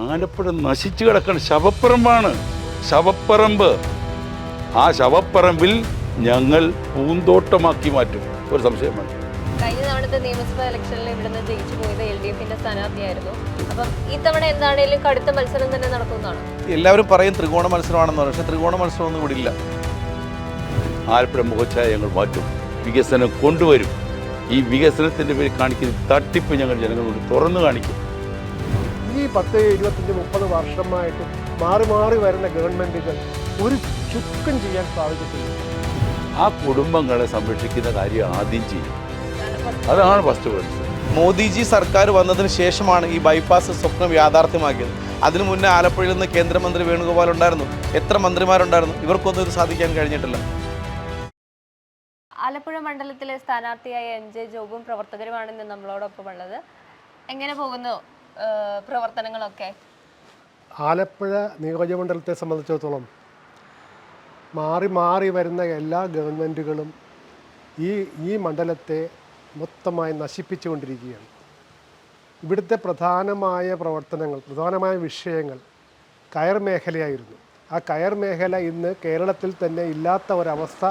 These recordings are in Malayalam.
ആലപ്പുഴ നശിച്ചു കിടക്കുന്ന ശവപ്പറമ്പാണ്. ശവപ്പറമ്പ്. ആ ശവപ്പറമ്പിൽ ഞങ്ങൾ പൂന്തോട്ടമാക്കി മാറ്റും. ഒരു സംശയം വേണം. കഴിഞ്ഞ തവണത്തെ നിയമസഭാ ഇലക്ഷനിൽ ഇവിടുന്ന് ജയിച്ചു പോയത് LDFന്റെ സ്ഥാനാർത്ഥിയായിരുന്നു. അപ്പം ഇത്തവണ എന്താണേലും കടുത്ത മത്സരം തന്നെ നടക്കുന്നതാണ്. എല്ലാവരും പറയും ത്രികോണ മത്സരമാണെന്ന്, പക്ഷേ ത്രികോണ മത്സരമൊന്നും ഇവിടെ ഇല്ല. ആലപ്പുഴ മുഖച്ഛായ ഞങ്ങൾ മാറ്റും, വികസനം കൊണ്ടുവരും. ഈ വികസനത്തിൻ്റെ പേരിൽ കാണിക്കുന്ന തട്ടിപ്പ് ഞങ്ങൾ ജനങ്ങളോട് തുറന്നു കാണിക്കും. ഈ 10, 25, 30 വർഷമായിട്ട് മാറി മാറി വരുന്ന ഗവൺമെൻറ്റുകൾ ഒരു ചുക്കും ചെയ്യാൻ സാധിച്ചിട്ടില്ല. ആ കുടുംബങ്ങളെ സംരക്ഷിക്കുന്ന കാര്യം ആദ്യം ചെയ്യും. അതാണ് ഫസ്റ്റ് വേർഡ്സ്. മോദിജി സർക്കാർ വന്നതിന് ശേഷമാണ് ഈ ബൈപ്പാസ് സ്വപ്നം യാഥാർത്ഥ്യമാക്കിയത്. അതിനു മുന്നേ ആലപ്പുഴയിൽ നിന്ന് കേന്ദ്രമന്ത്രി വേണുഗോപാൽ ഉണ്ടായിരുന്നു. എത്ര മന്ത്രിമാരുണ്ടായിരുന്നു? ഇവർക്കൊന്നും ഇത് സാധിക്കാൻ കഴിഞ്ഞിട്ടില്ല. ആലപ്പുഴ മണ്ഡലത്തിലെ സ്ഥാനാർത്ഥിയായ NJ ജോബും പ്രവർത്തകരുമാണ് ഇന്ന് നമ്മളോടൊപ്പം ഉള്ളത്. എങ്ങനെ പോകുന്നു പ്രവർത്തനങ്ങളൊക്കെ? ആലപ്പുഴ നിയോജകമണ്ഡലത്തെ സംബന്ധിച്ചിടത്തോളം മാറി മാറി വരുന്ന എല്ലാ ഗവൺമെൻറ്റുകളും ഈ മണ്ഡലത്തെ മൊത്തമായി നശിപ്പിച്ചുകൊണ്ടിരിക്കുകയാണ്. ഇവിടുത്തെ പ്രധാനമായ പ്രവർത്തനങ്ങൾ, പ്രധാനമായ വിഷയങ്ങൾ കയർ മേഖലയായിരുന്നു. ആ കയർ മേഖല ഇന്ന് കേരളത്തിൽ തന്നെ ഇല്ലാത്ത ഒരവസ്ഥ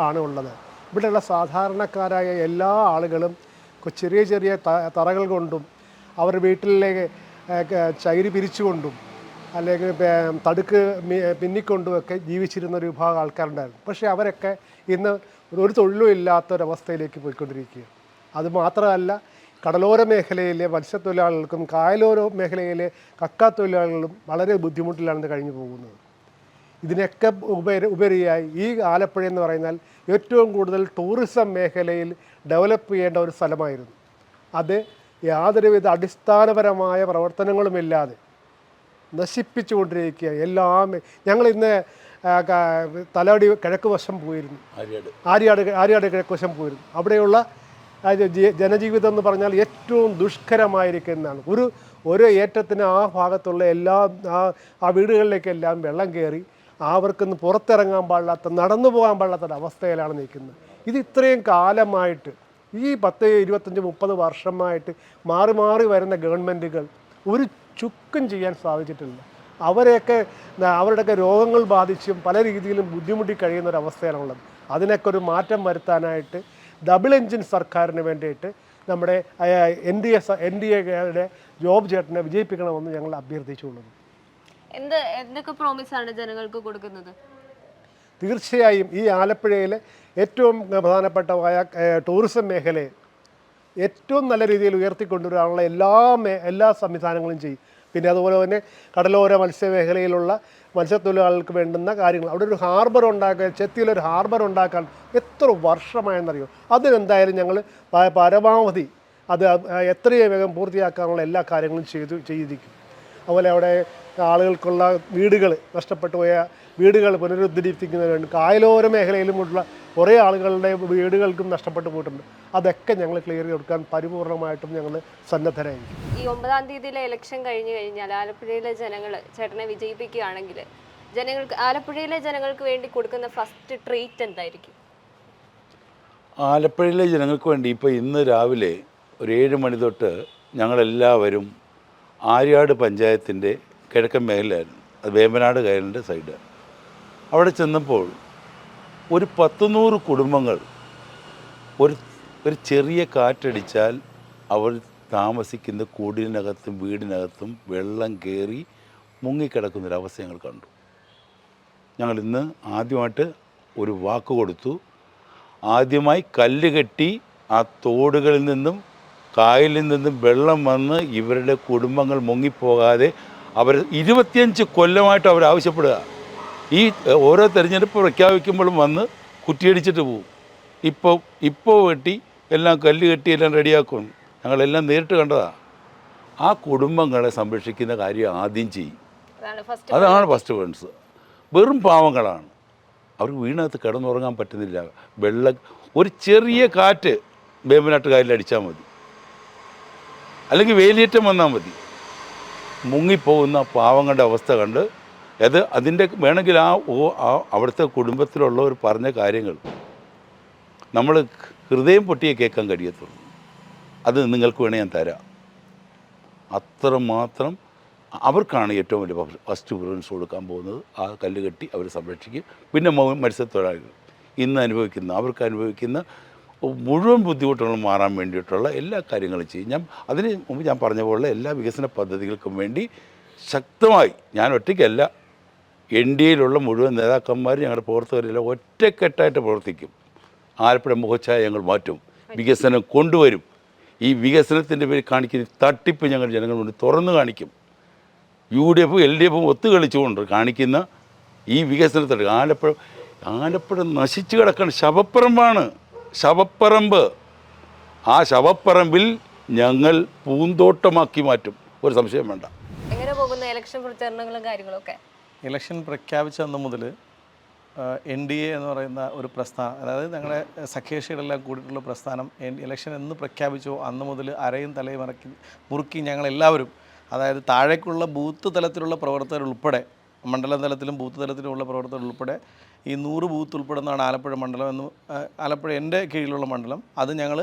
ആണ് ഉള്ളത്. ഇവിടെയുള്ള സാധാരണക്കാരായ എല്ലാ ആളുകളും ചെറിയ ചെറിയ തറകൾ കൊണ്ടും അവരുടെ വീട്ടിലേക്ക് ചകിരി പിരിച്ചുകൊണ്ടും അല്ലെങ്കിൽ തടുക്ക് പിന്നിക്കൊണ്ടുമൊക്കെ ജീവിച്ചിരുന്ന ഒരു വിഭാഗം ആൾക്കാരുണ്ടായിരുന്നു. പക്ഷേ അവരൊക്കെ ഇന്ന് ഒരു തൊഴിലും ഇല്ലാത്തൊരവസ്ഥയിലേക്ക് പോയിക്കൊണ്ടിരിക്കുകയാണ്. അതുമാത്രമല്ല, കടലോര മേഖലയിലെ മത്സ്യത്തൊഴിലാളികൾക്കും കായലോര മേഖലയിലെ കക്കാത്തൊഴിലാളികളും വളരെ ബുദ്ധിമുട്ടിലാണ് കഴിഞ്ഞു പോകുന്നത്. ഇതിനൊക്കെ ഉപരിയായി ഈ ആലപ്പുഴ എന്ന് പറഞ്ഞാൽ ഏറ്റവും കൂടുതൽ ടൂറിസം മേഖലയിൽ ഡെവലപ്പ് ചെയ്യേണ്ട ഒരു സ്ഥലമായിരുന്നു. അത് യാതൊരുവിധ അടിസ്ഥാനപരമായ പ്രവർത്തനങ്ങളുമില്ലാതെ നശിപ്പിച്ചുകൊണ്ടിരിക്കുക. എല്ലാം ഞങ്ങളിന്ന് തലവടി കിഴക്ക് വശം പോയിരുന്നു, ആര്യാട് കിഴക്ക് വശം പോയിരുന്നു. അവിടെയുള്ള ജനജീവിതം എന്ന് പറഞ്ഞാൽ ഏറ്റവും ദുഷ്കരമായിരിക്കുന്നതാണ്. ഒരു ഏറ്റത്തിന് ആ ഭാഗത്തുള്ള എല്ലാ ആ വീടുകളിലേക്കെല്ലാം വെള്ളം കയറി അവർക്കൊന്ന് പുറത്തിറങ്ങാൻ പാടില്ലാത്ത, നടന്നു പോകാൻ പാടില്ലാത്തൊരവസ്ഥയിലാണ് നിൽക്കുന്നത്. ഇത് ഇത്രയും കാലമായിട്ട് ഈ 10, 25, 30 വർഷമായിട്ട് മാറി മാറി വരുന്ന ഗവൺമെൻറ്റുകൾ ഒരു ചുക്കും ചെയ്യാൻ സാധിച്ചിട്ടില്ല. അവരുടെയൊക്കെ രോഗങ്ങൾ ബാധിച്ചും പല രീതിയിലും ബുദ്ധിമുട്ടി കഴിയുന്ന ഒരവസ്ഥയാണുള്ളത്. അതിനൊക്കെ ഒരു മാറ്റം വരുത്താനായിട്ട് ഡബിൾ എൻജിൻ സർക്കാരിന് വേണ്ടിയിട്ട് നമ്മുടെ NDAയുടെ ജോബ് ചേട്ടനെ വിജയിപ്പിക്കണമെന്ന് ഞങ്ങൾ അഭ്യർത്ഥിച്ചുകൊള്ളുന്നു. എന്തൊക്കെ പ്രോമിസാണ് ജനങ്ങൾക്ക് കൊടുക്കുന്നത്? തീർച്ചയായും ഈ ആലപ്പുഴയിലെ ഏറ്റവും പ്രധാനപ്പെട്ട ടൂറിസം മേഖലയെ ഏറ്റവും നല്ല രീതിയിൽ ഉയർത്തിക്കൊണ്ടുവരാനുള്ള എല്ലാ സംവിധാനങ്ങളും ചെയ്യും. പിന്നെ അതുപോലെ തന്നെ കടലോര മത്സ്യമേഖലയിലുള്ള മത്സ്യത്തൊഴിലാളികൾക്ക് വേണ്ടുന്ന കാര്യങ്ങൾ, അവിടെ ഒരു ഹാർബർ ഉണ്ടാക്കാൻ, ചെത്തിയിലൊരു ഹാർബർ ഉണ്ടാക്കാൻ എത്ര വർഷമായെന്നറിയോ? അതിനെന്തായാലും ഞങ്ങൾ പരമാവധി അത് എത്രയും വേഗം പൂർത്തിയാക്കാനുള്ള എല്ലാ കാര്യങ്ങളും ചെയ്തിരിക്കും. അതുപോലെ അവിടെ ആളുകൾക്കുള്ള വീടുകൾ, നഷ്ടപ്പെട്ടു പോയ വീടുകൾ പുനരുദ്ധരിപ്പിക്കുന്നതിന് വേണ്ടി കായലോര മേഖലയിലുമുള്ള കുറേ ആളുകളുടെ വീടുകൾക്കും നഷ്ടപ്പെട്ടു പോയിട്ടുണ്ട്. അതൊക്കെ ഞങ്ങൾ ക്ലിയർ ചെയ്ത് കൊടുക്കാൻ പരിപൂർണമായിട്ടും ഞങ്ങൾ സന്നദ്ധരായിരിക്കും. ഈ 9-ാം തീയതിയിലെ ഇലക്ഷൻ കഴിഞ്ഞു കഴിഞ്ഞാൽ ആലപ്പുഴയിലെ ജനങ്ങൾ ചേട്ടനെ വിജയിപ്പിക്കുകയാണെങ്കിൽ ആലപ്പുഴയിലെ ജനങ്ങൾക്ക് വേണ്ടി കൊടുക്കുന്ന ഫസ്റ്റ് ട്രീറ്റ് എന്തായിരിക്കും? ആലപ്പുഴയിലെ ജനങ്ങൾക്ക് വേണ്ടി ഇപ്പോൾ ഇന്ന് രാവിലെ ഒരു 7 മണി തൊട്ട് ഞങ്ങളെല്ലാവരും ആര്യാട് പഞ്ചായത്തിൻ്റെ കിഴക്കൻ മേഖലയായിരുന്നു, അത് വേമ്പനാട് കായലിൻ്റെ സൈഡ്. അവിടെ ചെന്നപ്പോൾ ഒരു 100 കുടുംബങ്ങൾ ഒരു ചെറിയ കാറ്റടിച്ചാൽ അവർ താമസിക്കുന്ന കൂടിനകത്തും വീടിനകത്തും വെള്ളം കയറി മുങ്ങിക്കിടക്കുന്നൊരവസ്ഥ ഞങ്ങൾ കണ്ടു. ഞങ്ങൾ ഇന്ന് ആദ്യമായിട്ട് ഒരു വാക്ക് കൊടുത്തു. ആദ്യമായി കല്ല് കെട്ടി ആ തോടുകളിൽ നിന്നും കായലിൽ നിന്നും വെള്ളം വന്ന് ഇവരുടെ കുടുംബങ്ങൾ മുങ്ങിപ്പോകാതെ അവർ 25 കൊല്ലമായിട്ട് അവർ ആവശ്യപ്പെടുക. ഈ ഓരോ തെരഞ്ഞെടുപ്പ് പ്രഖ്യാപിക്കുമ്പോഴും വന്ന് കുറ്റിയടിച്ചിട്ട് പോകും. ഇപ്പോൾ വെട്ടി എല്ലാം കല്ല് കെട്ടി എല്ലാം റെഡിയാക്കും. ഞങ്ങളെല്ലാം നേരിട്ട് കണ്ടതാണ്. ആ കുടുംബങ്ങളെ സംരക്ഷിക്കുന്ന കാര്യം ആദ്യം ചെയ്യും. അതാണ് ഫസ്റ്റ് പോയിൻറ്റ്സ്. വെറും പാവങ്ങളാണ്, അവർക്ക് വീടിനകത്ത് കിടന്നുറങ്ങാൻ പറ്റുന്നില്ല. ഒരു ചെറിയ കാറ്റ് വേമ്പനാട്ട് കായലിലടിച്ചാൽ മതി, അല്ലെങ്കിൽ വേലിയേറ്റം വന്നാൽ മതി, മുങ്ങിപ്പോകുന്ന പാവങ്ങളുടെ അവസ്ഥ കണ്ട് അതിൻ്റെ വേണമെങ്കിൽ അവിടുത്തെ കുടുംബത്തിലുള്ളവർ പറഞ്ഞ കാര്യങ്ങൾ നമ്മൾ ഹൃദയം പൊട്ടിയേ കേൾക്കാൻ കഴിയത്തുള്ളൂ. അത് നിങ്ങൾക്ക് വേണേൽ ഞാൻ തരാം. അത്രമാത്രം അവർക്കാണ് ഏറ്റവും വലിയ ഫസ്റ്റ് പ്രിഫറൻസ് കൊടുക്കാൻ പോകുന്നത്. ആ കല്ല് കെട്ടി അവർ സംരക്ഷിക്കും. പിന്നെ മത്സ്യത്തൊഴിലാളികൾ ഇന്ന് അവർക്ക് അനുഭവിക്കുന്ന മുഴുവൻ ബുദ്ധിമുട്ടുകളും മാറാൻ വേണ്ടിയിട്ടുള്ള എല്ലാ കാര്യങ്ങളും ചെയ്യും. അതിന് മുമ്പ് ഞാൻ പറഞ്ഞ പോലെ എല്ലാ വികസന പദ്ധതികൾക്കും വേണ്ടി ശക്തമായി, ഞാൻ ഒറ്റയ്ക്കല്ല, NDAയിലുള്ള മുഴുവൻ നേതാക്കന്മാരും ഞങ്ങളുടെ പ്രവർത്തകരെല്ലാം ഒറ്റക്കെട്ടായിട്ട് പ്രവർത്തിക്കും. ആലപ്പുഴ മുഖച്ഛായ ഞങ്ങൾ മാറ്റും, വികസനം കൊണ്ടുവരും. ഈ വികസനത്തിൻ്റെ പേരിൽ കാണിക്കുന്ന തട്ടിപ്പ് ഞങ്ങൾ ജനങ്ങൾ മുന്നിൽ തുറന്നു കാണിക്കും. UDF LDF ഒത്തുകളിച്ചുകൊണ്ട് കാണിക്കുന്ന ഈ വികസനത്തിൽ ആലപ്പുഴ നശിച്ചു കിടക്കുന്ന ശവപ്പറമ്പ്. ആ ശവപ്പറമ്പിൽ ഞങ്ങൾ പൂന്തോട്ടമാക്കി മാറ്റും, ഒരു സംശയം വേണ്ട. എങ്ങനെ പോകുന്ന ഇലക്ഷൻ പ്രചാരണങ്ങളും കാര്യങ്ങളൊക്കെ? ഇലക്ഷൻ പ്രഖ്യാപിച്ച അന്ന് മുതൽ NDA എന്ന് പറയുന്ന ഒരു പ്രസ്ഥാനം, അതായത് ഞങ്ങളുടെ സഖ്യകക്ഷികളെല്ലാം കൂടിയിട്ടുള്ള പ്രസ്ഥാനം ഇലക്ഷൻ എന്ന് പ്രഖ്യാപിച്ചോ അന്ന് മുതൽ അരയും തലയും മുറുക്കി ഞങ്ങളെല്ലാവരും, അതായത് താഴേക്കുള്ള ബൂത്ത് തലത്തിലുള്ള പ്രവർത്തകർ ഉൾപ്പെടെ, മണ്ഡലം തലത്തിലും ബൂത്ത് തലത്തിലുമുള്ള പ്രവർത്തകർ ഉൾപ്പെടെ ഈ 100 ബൂത്ത് ഉൾപ്പെടുന്നതാണ് ആലപ്പുഴ മണ്ഡലം എന്ന്, ആലപ്പുഴ എൻ്റെ കീഴിലുള്ള മണ്ഡലം. അത് ഞങ്ങൾ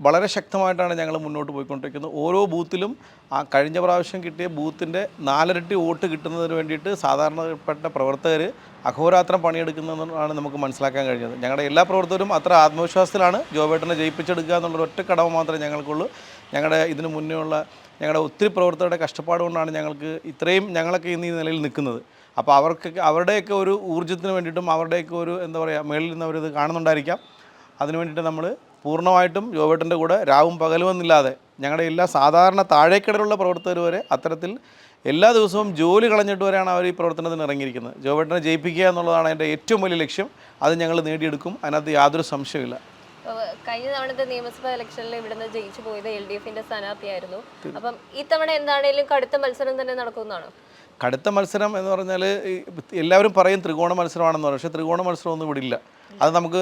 വളരെ ശക്തമായിട്ടാണ് ഞങ്ങൾ മുന്നോട്ട് പോയിക്കൊണ്ടിരിക്കുന്നത്. ഓരോ ബൂത്തിലും ആ കഴിഞ്ഞ പ്രാവശ്യം കിട്ടിയ ബൂത്തിൻ്റെ 4 ഇരട്ടി വോട്ട് കിട്ടുന്നതിന് വേണ്ടിയിട്ട് സാധാരണപ്പെട്ട പ്രവർത്തകർ അഹോരാത്രം പണിയെടുക്കുന്നതെന്നാണ് നമുക്ക് മനസ്സിലാക്കാൻ കഴിഞ്ഞത്. ഞങ്ങളുടെ എല്ലാ പ്രവർത്തകരും അത്ര ആത്മവിശ്വാസത്തിലാണ് ജോബേട്ടനെ ജയിപ്പിച്ചെടുക്കുക എന്നുള്ളൊരു ഒറ്റ കടമ മാത്രമേ ഞങ്ങൾക്കുള്ളൂ. ഞങ്ങളുടെ ഇതിന് മുന്നേ ഉള്ള ഞങ്ങളുടെ ഒത്തിരി പ്രവർത്തകരുടെ കഷ്ടപ്പാട് കൊണ്ടാണ് ഞങ്ങളൊക്കെ ഇന്ന് ഈ നിലയിൽ നിൽക്കുന്നത്. അപ്പോൾ അവരുടെയൊക്കെ ഒരു ഊർജ്ജത്തിന് വേണ്ടിയിട്ടും അവരുടെയൊക്കെ ഒരു എന്താ പറയുക, മേളിൽ നിന്ന് അവരിത് കാണുന്നുണ്ടായിരിക്കാം. അതിന് വേണ്ടിയിട്ട് നമ്മൾ പൂർണ്ണമായിട്ടും ജോബേട്ടൻ്റെ കൂടെ രാവും പകലും എന്നില്ലാതെ ഞങ്ങളുടെ എല്ലാ സാധാരണ താഴേക്കിടയിലുള്ള പ്രവർത്തകർ വരെ അത്തരത്തിൽ എല്ലാ ദിവസവും ജോലി കളഞ്ഞിട്ട് വരെയാണ് അവർ ഈ പ്രവർത്തനത്തിന് ഇറങ്ങിയിരിക്കുന്നത്. ജോബേട്ടനെ ജയിപ്പിക്കുക എന്നുള്ളതാണ് എൻ്റെ ഏറ്റവും വലിയ ലക്ഷ്യം. അത് ഞങ്ങൾ നേടിയെടുക്കും, അതിനകത്ത് യാതൊരു സംശയമില്ല. കഴിഞ്ഞ തവണത്തെ നിയമസഭാ ഇലക്ഷനിൽ ഇവിടുന്ന് ജയിച്ചു പോയത് LDFന്റെ സ്ഥാനാർത്ഥിയായിരുന്നു. അപ്പം ഇത്തവണ എന്താണേലും കടുത്ത മത്സരം തന്നെ നടക്കുന്നതാണോ? കടുത്ത മത്സരം എന്ന് പറഞ്ഞാൽ എല്ലാവരും പറയും ത്രികോണ മത്സരമാണെന്ന് പറയും. പക്ഷേ ത്രികോണ മത്സരമൊന്നും ഇവിടെ ഇല്ല. അത് നമുക്ക്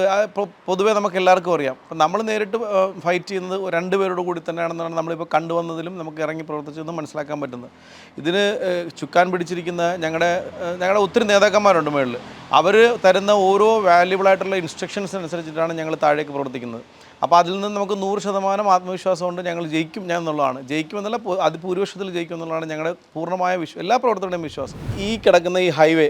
പൊതുവേ നമുക്ക് എല്ലാവർക്കും അറിയാം. അപ്പം നമ്മൾ നേരിട്ട് ഫൈറ്റ് ചെയ്യുന്നത് 2 പേരോട് കൂടി തന്നെയാണെന്നാണ് നമ്മളിപ്പോൾ കണ്ടുവന്നതിലും നമുക്ക് ഇറങ്ങി പ്രവർത്തിച്ചതെന്നും മനസ്സിലാക്കാൻ പറ്റുന്നത്. ഇതിന് ചുക്കാൻ പിടിച്ചിരിക്കുന്ന ഞങ്ങളുടെ ഒത്തിരി നേതാക്കന്മാരുണ്ട് മേളിൽ. അവർ തരുന്ന ഓരോ വാല്യുബിളായിട്ടുള്ള ഇൻസ്ട്രക്ഷൻസ് അനുസരിച്ചിട്ടാണ് ഞങ്ങൾ താഴേക്ക് പ്രവർത്തിക്കുന്നത്. അപ്പോൾ അതിൽ നിന്ന് നമുക്ക് 100% ആത്മവിശ്വാസമുണ്ട്. ഞങ്ങൾ ജയിക്കും എന്നുള്ളതാണ്. ജയിക്കുമെന്നല്ല, അതിഭൂരിപക്ഷത്തിൽ ജയിക്കും എന്നുള്ളതാണ് ഞങ്ങളുടെ പൂർണ്ണമായ എല്ലാ പ്രവർത്തകരുടെയും വിശ്വാസം. ഈ കിടക്കുന്ന ഈ ഹൈവേ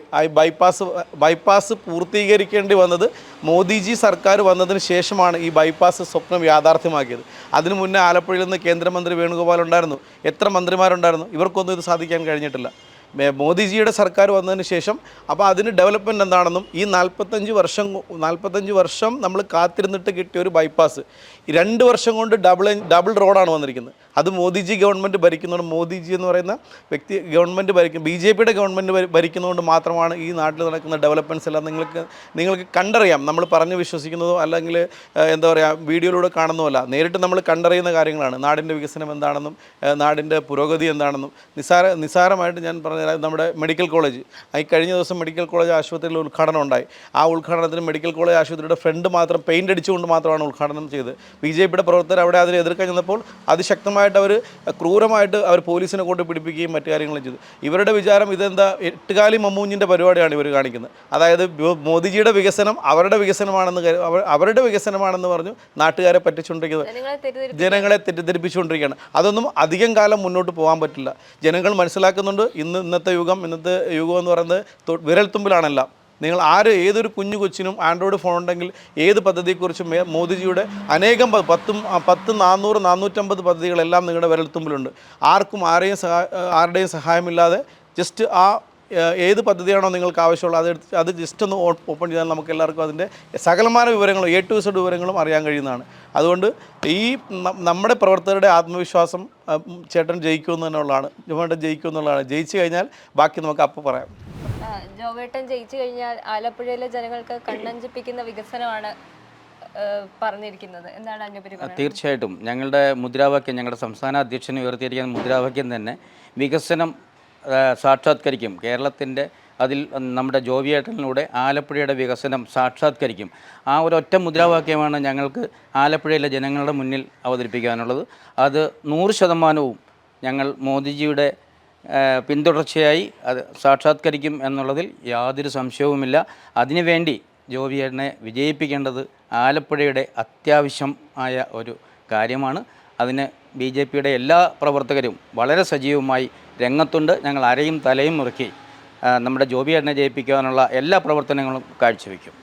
ബൈപ്പാസ് പൂർത്തീകരിക്കേണ്ടി വന്നത് മോദിജി സർക്കാർ വന്നതിന് ശേഷമാണ് ഈ ബൈപ്പാസ് സ്വപ്നം യാഥാർത്ഥ്യമാക്കിയത്. അതിനു മുന്നേ ആലപ്പുഴയിൽ നിന്ന് കേന്ദ്രമന്ത്രി വേണുഗോപാൽ ഉണ്ടായിരുന്നു. എത്ര മന്ത്രിമാരുണ്ടായിരുന്നു? ഇവർക്കൊന്നും ഇത് സാധിക്കാൻ കഴിഞ്ഞിട്ടില്ല. മോദിജിയുടെ സർക്കാർ വന്നതിന് ശേഷം അപ്പോൾ അതിന് ഡെവലപ്മെൻറ്റ് എന്താണെന്നും ഈ 45 വർഷം നമ്മൾ കാത്തിരുന്നിട്ട് കിട്ടിയ ഒരു ബൈപ്പാസ് 2 വർഷം കൊണ്ട് ഡബിൾ റോഡാണ് വന്നിരിക്കുന്നത്. അത് മോദിജി ഗവൺമെൻറ് ഭരിക്കുന്നതുകൊണ്ട്, മോദിജി എന്ന് പറയുന്ന വ്യക്തി ഗവൺമെൻറ് BJPയുടെ ഗവൺമെൻറ് ഭരിക്കുന്നതുകൊണ്ട് മാത്രമാണ് ഈ നാട്ടിൽ നടക്കുന്ന ഡെവലപ്മെൻറ്റ്സ് എല്ലാം നിങ്ങൾക്ക് കണ്ടറിയാം. നമ്മൾ പറഞ്ഞ് വിശ്വസിക്കുന്നതോ അല്ലെങ്കിൽ എന്താ പറയുക വീഡിയോയിലൂടെ കാണുന്നതല്ല, നേരിട്ട് നമ്മൾ കണ്ടറിയുന്ന കാര്യങ്ങളാണ്. നാടിൻ്റെ വികസനം എന്താണെന്നും നാടിൻ്റെ പുരോഗതി എന്താണെന്നും നിസ്സാരമായിട്ട് ഞാൻ പറഞ്ഞ നമ്മുടെ മെഡിക്കൽ കോളേജ്, ഈ കഴിഞ്ഞ ദിവസം മെഡിക്കൽ കോളേജ് ആശുപത്രിയിൽ ഉദ്ഘാടനം ഉണ്ടായി. ആ ഉദ്ഘാടനത്തിന് മെഡിക്കൽ കോളേജ് ആശുപത്രിയുടെ ഫ്രണ്ട് മാത്രം പെയിൻ്റ് അടിച്ചുകൊണ്ട് മാത്രമാണ് ഉദ്ഘാടനം ചെയ്തത്. BJPയുടെ പ്രവർത്തകർ അവിടെ അതിനെ എതിർക്കാൻ ചെന്നപ്പോൾ അതിശക്തമായിട്ട് അവർ ക്രൂരമായിട്ട് അവർ പോലീസിനെ കൊണ്ട് പിടിപ്പിക്കുകയും മറ്റു കാര്യങ്ങളും ചെയ്തു. ഇവരുടെ വിചാരം ഇതെന്താ എട്ടുകാലി മമ്മൂഞ്ഞിൻ്റെ പരിപാടിയാണ് ഇവർ കാണിക്കുന്നത്. അതായത് മോദിജിയുടെ വികസനം അവരുടെ വികസനമാണെന്ന് പറഞ്ഞു നാട്ടുകാരെ പറ്റിച്ചുകൊണ്ടിരിക്കുന്നത്, ജനങ്ങളെ തെറ്റിദ്ധരിപ്പിച്ചുകൊണ്ടിരിക്കുകയാണ്. അതൊന്നും അധികം കാലം മുന്നോട്ട് പോകാൻ പറ്റില്ല. ജനങ്ങൾ മനസ്സിലാക്കുന്നുണ്ട് ഇന്നത്തെ യുഗം എന്ന് പറയുന്നത് വിരൽത്തുമ്പിലാണെല്ലാം. നിങ്ങൾ ഏതൊരു കുഞ്ഞു കൊച്ചിനും ആൻഡ്രോയിഡ് ഫോൺ ഉണ്ടെങ്കിൽ ഏത് പദ്ധതിയെക്കുറിച്ചും മോദിജിയുടെ അനേകം 10, 400, 450 പദ്ധതികളെല്ലാം നിങ്ങളുടെ വിരൽത്തുമ്പിലുണ്ട്. ആരുടെയും സഹായമില്ലാതെ ജസ്റ്റ് ഏത് പദ്ധതിയാണോ നിങ്ങൾക്ക് ആവശ്യമുള്ളത് അത് ജസ്റ്റ് ഒന്ന് ഓപ്പൺ ചെയ്താൽ നമുക്ക് എല്ലാവർക്കും അതിൻ്റെ സകലമായ വിവരങ്ങളും A to Z വിവരങ്ങളും അറിയാൻ കഴിയുന്നതാണ്. അതുകൊണ്ട് ഈ നമ്മുടെ പ്രവർത്തകരുടെ ആത്മവിശ്വാസം ചേട്ടൻ ജയിക്കുമെന്നുള്ളതാണ്. ജോബേട്ടൻ ജയിക്കുമെന്നുള്ളതാണ്. ജയിച്ചു കഴിഞ്ഞാൽ ബാക്കി നമുക്ക് അപ്പോൾ പറയാം. ജോബേട്ടൻ ജയിച്ചു കഴിഞ്ഞാൽ ആലപ്പുഴയിലെ ജനങ്ങൾക്ക് കണ്ണഞ്ചിപ്പിക്കുന്ന വികസനമാണ് പറഞ്ഞിരിക്കുന്നത്. എന്താണ് അതിനെപ്പറ്റി പറയുന്നത്? തീർച്ചയായിട്ടും ഞങ്ങളുടെ മുദ്രാവാക്യം, ഞങ്ങളുടെ സംസ്ഥാന അധ്യക്ഷന് ഉയർത്തിയിരിക്കുന്ന മുദ്രാവാക്യം തന്നെ വികസനം സാക്ഷാത്കരിക്കും. കേരളത്തിൻ്റെ അതിൽ നമ്മുടെ ജോബിയേട്ടനിലൂടെ ആലപ്പുഴയുടെ വികസനം സാക്ഷാത്കരിക്കും. ആ ഒരൊറ്റ മുദ്രാവാക്യമാണ് ഞങ്ങൾക്ക് ആലപ്പുഴയിലെ ജനങ്ങളുടെ മുന്നിൽ അവതരിപ്പിക്കാനുള്ളത്. അത് 100% ഞങ്ങൾ മോദിജിയുടെ പിന്തുടർച്ചയായി അത് സാക്ഷാത്കരിക്കും എന്നുള്ളതിൽ യാതൊരു സംശയവുമില്ല. അതിനുവേണ്ടി ജോബിയേട്ടനെ വിജയിപ്പിക്കേണ്ടത് ആലപ്പുഴയുടെ അത്യാവശ്യം ആയ ഒരു കാര്യമാണ്. അതിന് BJPയുടെ എല്ലാ പ്രവർത്തകരും വളരെ സജീവമായി രംഗത്തുണ്ട്. ഞങ്ങൾ അരയും തലയും മുറുക്കി നമ്മുടെ ജോബി ഏട്ടനെ ജയിപ്പിക്കാനുള്ള എല്ലാ പ്രവർത്തനങ്ങളും കാഴ്ചവെക്കും.